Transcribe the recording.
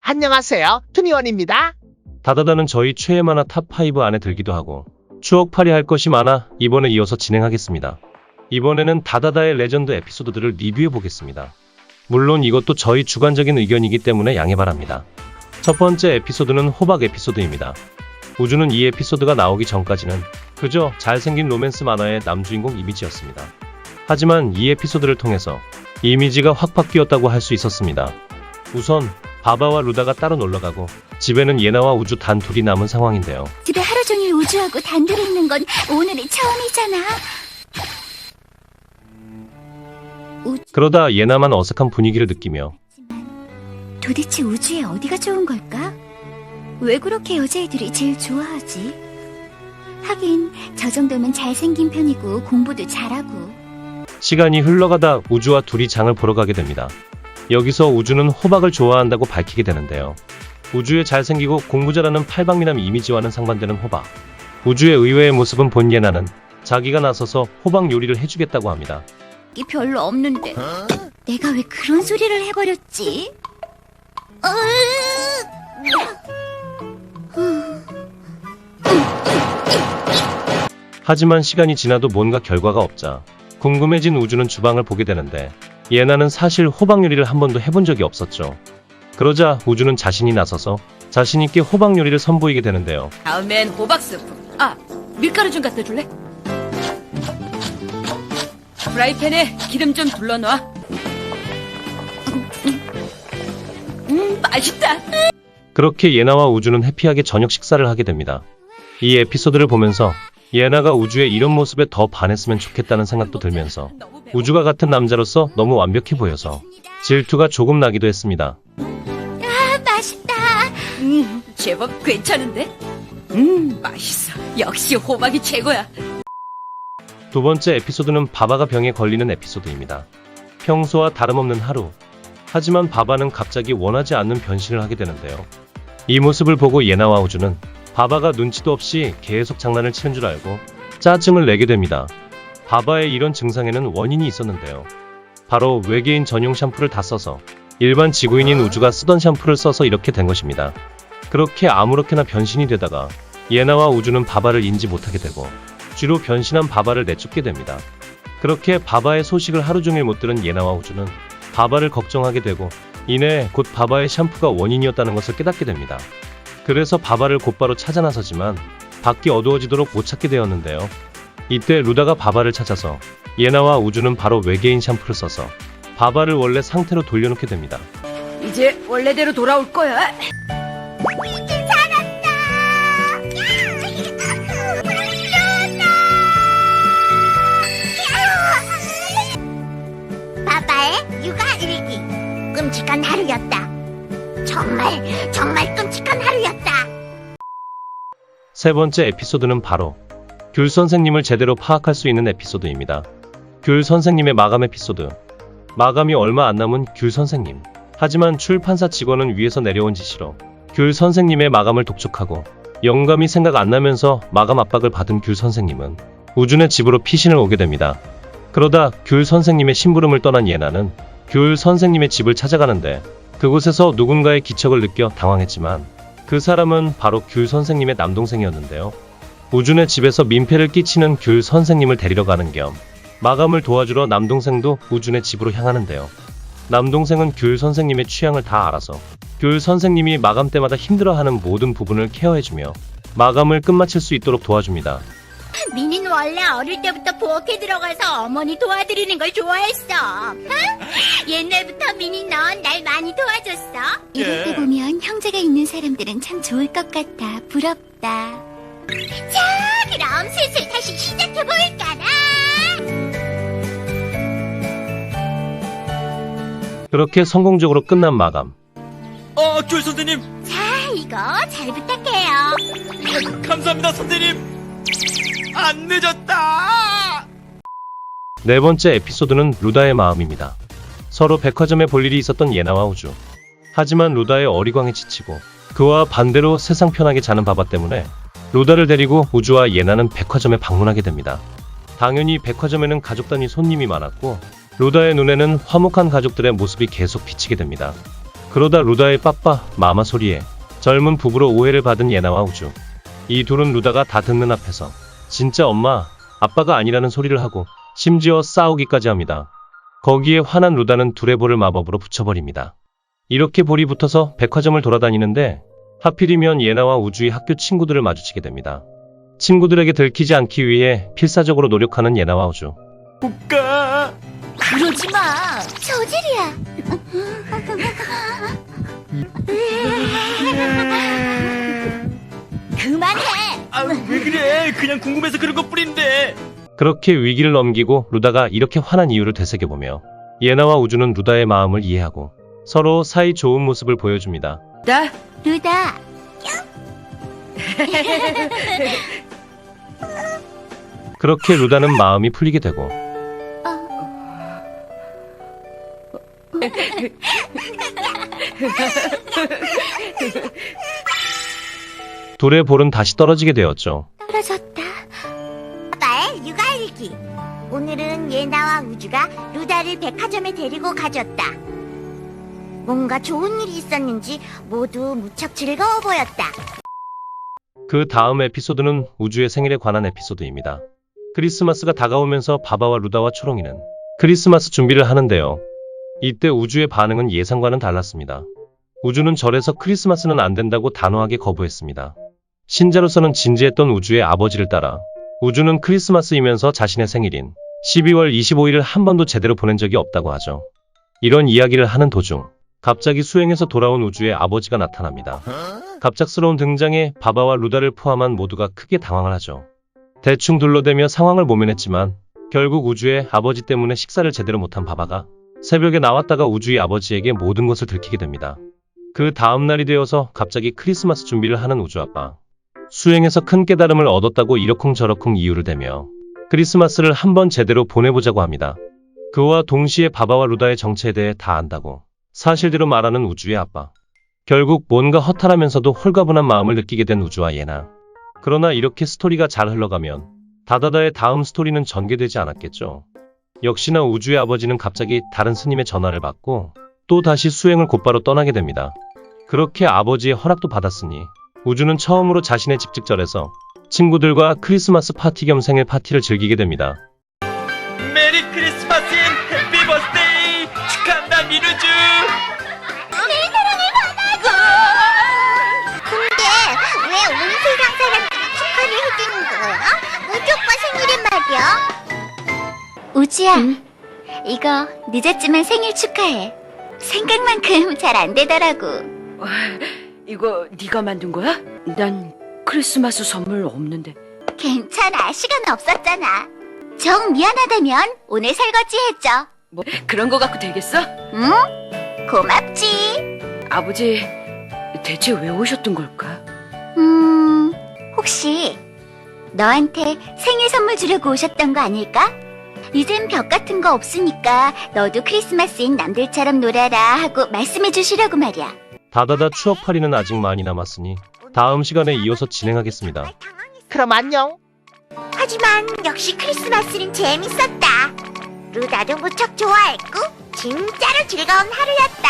안녕하세요. 투니원입니다. 다다다는 저희 최애 만화 탑5 안에 들기도 하고 추억팔이 할 것이 많아 이번에 이어서 진행하겠습니다. 이번에는 다다다의 레전드 에피소드들을 리뷰해 보겠습니다. 물론 이것도 저희 주관적인 의견이기 때문에 양해 바랍니다. 첫 번째 에피소드는 호박 에피소드입니다. 우주는 이 에피소드가 나오기 전까지는 그저 잘생긴 로맨스 만화의 남주인공 이미지였습니다. 하지만 이 에피소드를 통해서 이미지가 확 바뀌었다고 할 수 있었습니다. 우선 바바와 루다가 따로 놀러가고 집에는 예나와 우주 단 둘이 남은 상황인데요. 집에 하루 종일 우주하고 단둘이 있는 건 오늘이 처음이잖아. 그러다 예나만 어색한 분위기를 느끼며 도대체 우주에 어디가 좋은 걸까? 왜 그렇게 여자애들이 제일 좋아하지? 하긴 저 정도면 잘생긴 편이고 공부도 잘하고. 시간이 흘러가다 우주와 둘이 장을 보러 가게 됩니다. 여기서 우주는 호박을 좋아한다고 밝히게 되는데요. 우주의 잘생기고 공부 잘하는 팔방미남 이미지와는 상반되는 호박. 우주의 의외의 모습은 본 예나는 자기가 나서서 호박 요리를 해주겠다고 합니다. 이 별로 없는데 내가 왜 그런 소리를 해버렸지? 하지만 시간이 지나도 뭔가 결과가 없자 궁금해진 우주는 주방을 보게 되는데 예나는 사실 호박 요리를 한 번도 해본 적이 없었죠. 그러자 우주는 자신이 나서서 자신있게 호박 요리를 선보이게 되는데요. 다음엔 호박 스프. 밀가루 좀 갖다 줄래? 프라이팬에 기름 좀 둘러놔. 맛있다. 그렇게 예나와 우주는 해피하게 저녁 식사를 하게 됩니다. 이 에피소드를 보면서 예나가 우주의 이런 모습에 더 반했으면 좋겠다는 생각도 들면서 우주가 같은 남자로서 너무 완벽해 보여서 질투가 조금 나기도 했습니다. 맛있다. 제법 괜찮은데? 맛있어. 역시 호박이 최고야. 두 번째 에피소드는 바바가 병에 걸리는 에피소드입니다. 평소와 다름없는 하루. 하지만 바바는 갑자기 원하지 않는 변신을 하게 되는데요. 이 모습을 보고 예나와 우주는 바바가 눈치도 없이 계속 장난을 치는 줄 알고 짜증을 내게 됩니다. 바바의 이런 증상에는 원인이 있었는데요. 바로 외계인 전용 샴푸를 다 써서 일반 지구인인 우주가 쓰던 샴푸를 써서 이렇게 된 것입니다. 그렇게 아무렇게나 변신이 되다가 예나와 우주는 바바를 인지 못하게 되고 쥐로 변신한 바바를 내쫓게 됩니다. 그렇게 바바의 소식을 하루 종일 못 들은 예나와 우주는 바바를 걱정하게 되고 이내 곧 바바의 샴푸가 원인이었다는 것을 깨닫게 됩니다. 그래서 바바를 곧바로 찾아 나서지만 밖이 어두워지도록 못 찾게 되었는데요. 이때 루다가 바바를 찾아서 예나와 우주는 바로 외계인 샴푸를 써서 바바를 원래 상태로 돌려놓게 됩니다. 이제 원래대로 돌아올 거야. 바바의 육아 일기. 끔찍한 하루였다. 정말 끔찍한 하루였다. 세 번째 에피소드는 바로 귤 선생님을 제대로 파악할 수 있는 에피소드입니다. 귤 선생님의 마감 에피소드. 마감이 얼마 안 남은 귤 선생님. 하지만 출판사 직원은 위에서 내려온 지시로 귤 선생님의 마감을 독촉하고 영감이 생각 안 나면서 마감 압박을 받은 귤 선생님은 우준의 집으로 피신을 오게 됩니다. 그러다 귤 선생님의 심부름을 떠난 예나는 귤 선생님의 집을 찾아가는데 그곳에서 누군가의 기척을 느껴 당황했지만 그 사람은 바로 귤 선생님의 남동생이었는데요. 우준의 집에서 민폐를 끼치는 귤 선생님을 데리러 가는 겸 마감을 도와주러 남동생도 우준의 집으로 향하는데요. 남동생은 귤 선생님의 취향을 다 알아서 귤 선생님이 마감 때마다 힘들어하는 모든 부분을 케어해주며 마감을 끝마칠 수 있도록 도와줍니다. 미니는 원래 어릴 때부터 부엌에 들어가서 어머니 도와드리는 걸 좋아했어. 옛날부터 미니 넌 날 많이 도와줬어. 이렇게 보면 형제가 있는 사람들은 참 좋을 것 같아. 부럽다. 자, 그럼 슬슬 다시 시작해볼까나. 그렇게 성공적으로 끝난 마감. 귤 선생님! 자, 이거 잘 부탁해요. 감사합니다, 선생님! 안 늦었다! 네 번째 에피소드는 루다의 마음입니다. 서로 백화점에 볼 일이 있었던 예나와 우주. 하지만 루다의 어리광에 지치고 그와 반대로 세상 편하게 자는 바바 때문에 루다를 데리고 우주와 예나는 백화점에 방문하게 됩니다. 당연히 백화점에는 가족 단위 손님이 많았고 루다의 눈에는 화목한 가족들의 모습이 계속 비치게 됩니다. 그러다 루다의 빠빠 마마 소리에 젊은 부부로 오해를 받은 예나와 우주. 이 둘은 루다가 다 듣는 앞에서 진짜 엄마, 아빠가 아니라는 소리를 하고 심지어 싸우기까지 합니다. 거기에 화난 루다는 둘의 볼을 마법으로 붙여버립니다. 이렇게 볼이 붙어서 백화점을 돌아다니는데 하필이면 예나와 우주의 학교 친구들을 마주치게 됩니다. 친구들에게 들키지 않기 위해 필사적으로 노력하는 예나와 우주. 못 가. 그러지 마. 저질이야. 그만해. 아, 왜 그래? 그냥 궁금해서 그런 것 뿐인데. 그렇게 위기를 넘기고 루다가 이렇게 화난 이유를 되새겨보며 예나와 우주는 루다의 마음을 이해하고 서로 사이 좋은 모습을 보여줍니다. 나 루다. 그렇게 루다는 마음이 풀리게 되고 둘의 볼은 다시 떨어지게 되었죠. 떨어졌다. 아빠의 육아일기. 오늘은 예나와 우주가 루다를 백화점에 데리고 가줬다. 뭔가 좋은 일이 있었는지 모두 무척 즐거워 보였다. 그 다음 에피소드는 우주의 생일에 관한 에피소드입니다. 크리스마스가 다가오면서 바바와 루다와 초롱이는 크리스마스 준비를 하는데요. 이때 우주의 반응은 예상과는 달랐습니다. 우주는 절에서 크리스마스는 안 된다고 단호하게 거부했습니다. 신자로서는 진지했던 우주의 아버지를 따라 우주는 크리스마스이면서 자신의 생일인 12월 25일을 한 번도 제대로 보낸 적이 없다고 하죠. 이런 이야기를 하는 도중 갑자기 수행에서 돌아온 우주의 아버지가 나타납니다. 갑작스러운 등장에 바바와 루다를 포함한 모두가 크게 당황을 하죠. 대충 둘러대며 상황을 모면했지만 결국 우주의 아버지 때문에 식사를 제대로 못한 바바가 새벽에 나왔다가 우주의 아버지에게 모든 것을 들키게 됩니다. 그 다음 날이 되어서 갑자기 크리스마스 준비를 하는 우주 아빠. 수행에서 큰 깨달음을 얻었다고 이러쿵저러쿵 이유를 대며 크리스마스를 한번 제대로 보내보자고 합니다. 그와 동시에 바바와 루다의 정체에 대해 다 안다고 사실대로 말하는 우주의 아빠. 결국 뭔가 허탈하면서도 홀가분한 마음을 느끼게 된 우주와 예나. 그러나 이렇게 스토리가 잘 흘러가면 다다다의 다음 스토리는 전개되지 않았겠죠. 역시나 우주의 아버지는 갑자기 다른 스님의 전화를 받고 또 다시 수행을 곧바로 떠나게 됩니다. 그렇게 아버지의 허락도 받았으니 우주는 처음으로 자신의 집직절에서 친구들과 크리스마스 파티 겸 생일 파티를 즐기게 됩니다. 메리 크리스마스 앤 해피 버스데이. 축하한다 민우주. 내 사랑을 받아줘. 근데 왜 온 세상 사람들이 축하를 해주는 거야? 우주 오빠 생일은 말이야. 우주야, 이거 늦었지만 생일 축하해. 생각만큼 잘 안 되더라고. 이거 네가 만든 거야? 난 크리스마스 선물 없는데. 괜찮아, 시간 없었잖아. 정 미안하다면 오늘 설거지 해줘. 뭐 그런 거 갖고 되겠어? 응? 고맙지. 아버지 대체 왜 오셨던 걸까? 혹시 너한테 생일 선물 주려고 오셨던 거 아닐까? 이젠 벽 같은 거 없으니까 너도 크리스마스엔 남들처럼 놀아라 하고 말씀해 주시려고 말이야. 다다다 추억팔이는 아직 많이 남았으니 다음 시간에 이어서 진행하겠습니다. 그럼 안녕. 하지만 역시 크리스마스는 재밌었다. 루다도 무척 좋아했고 진짜로 즐거운 하루였다.